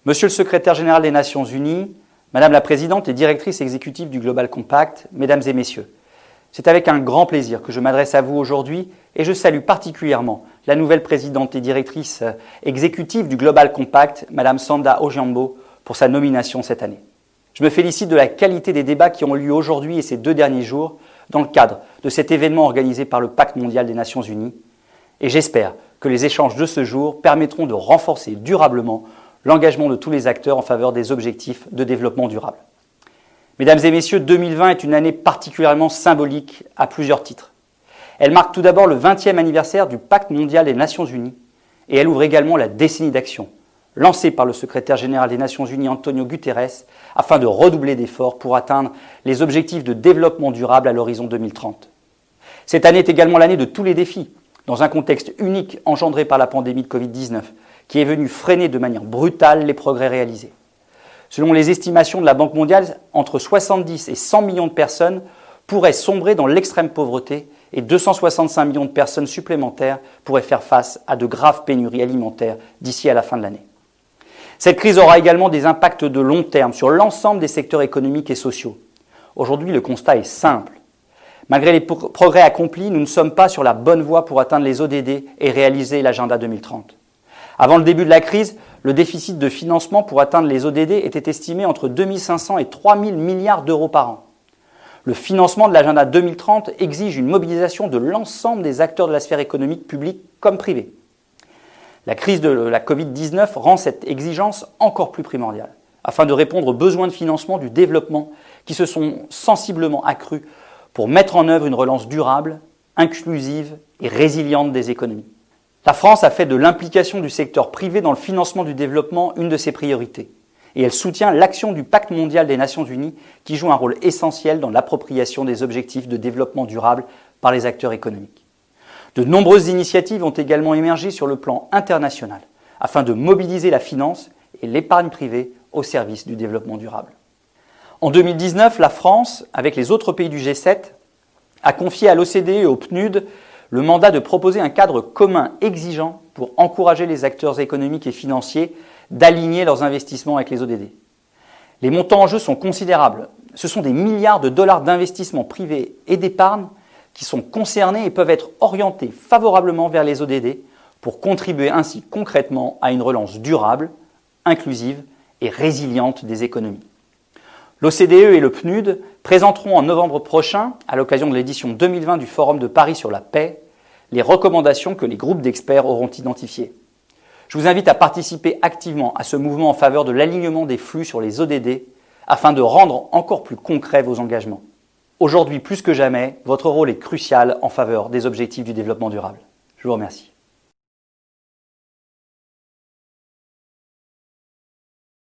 Monsieur le secrétaire général des Nations Unies, Madame la présidente et directrice exécutive du Global Compact, Mesdames et Messieurs, c'est avec un grand plaisir que je m'adresse à vous aujourd'hui et je salue particulièrement la nouvelle présidente et directrice exécutive du Global Compact, Madame Sanda Ojiambo, pour sa nomination cette année. Je me félicite de la qualité des débats qui ont lieu aujourd'hui et ces 2 derniers jours dans le cadre de cet événement organisé par le Pacte mondial des Nations Unies et j'espère que les échanges de ce jour permettront de renforcer durablement l'engagement de tous les acteurs en faveur des objectifs de développement durable. Mesdames et messieurs, 2020 est une année particulièrement symbolique à plusieurs titres. Elle marque tout d'abord le 20e anniversaire du Pacte mondial des Nations Unies et elle ouvre également la décennie d'action lancée par le secrétaire général des Nations Unies Antonio Guterres afin de redoubler d'efforts pour atteindre les objectifs de développement durable à l'horizon 2030. Cette année est également l'année de tous les défis, dans un contexte unique engendré par la pandémie de Covid-19, qui est venue freiner de manière brutale les progrès réalisés. Selon les estimations de la Banque mondiale, entre 70 et 100 millions de personnes pourraient sombrer dans l'extrême pauvreté et 265 millions de personnes supplémentaires pourraient faire face à de graves pénuries alimentaires d'ici à la fin de l'année. Cette crise aura également des impacts de long terme sur l'ensemble des secteurs économiques et sociaux. Aujourd'hui, le constat est simple. Malgré les progrès accomplis, nous ne sommes pas sur la bonne voie pour atteindre les ODD et réaliser l'agenda 2030. Avant le début de la crise, le déficit de financement pour atteindre les ODD était estimé entre 2 500 et 3 000 milliards d'euros par an. Le financement de l'agenda 2030 exige une mobilisation de l'ensemble des acteurs de la sphère économique, publique comme privée. La crise de la Covid-19 rend cette exigence encore plus primordiale, afin de répondre aux besoins de financement du développement qui se sont sensiblement accrus pour mettre en œuvre une relance durable, inclusive et résiliente des économies. La France a fait de l'implication du secteur privé dans le financement du développement une de ses priorités. Et elle soutient l'action du Pacte mondial des Nations Unies qui joue un rôle essentiel dans l'appropriation des objectifs de développement durable par les acteurs économiques. De nombreuses initiatives ont également émergé sur le plan international afin de mobiliser la finance et l'épargne privée au service du développement durable. En 2019, la France, avec les autres pays du G7, a confié à l'OCDE et au PNUD le mandat de proposer un cadre commun exigeant pour encourager les acteurs économiques et financiers d'aligner leurs investissements avec les ODD. Les montants en jeu sont considérables. Ce sont des milliards de dollars d'investissements privés et d'épargne qui sont concernés et peuvent être orientés favorablement vers les ODD pour contribuer ainsi concrètement à une relance durable, inclusive et résiliente des économies. L'OCDE et le PNUD présenteront en novembre prochain, à l'occasion de l'édition 2020 du Forum de Paris sur la paix, les recommandations que les groupes d'experts auront identifiées. Je vous invite à participer activement à ce mouvement en faveur de l'alignement des flux sur les ODD afin de rendre encore plus concrets vos engagements. Aujourd'hui, plus que jamais, votre rôle est crucial en faveur des objectifs du développement durable. Je vous remercie.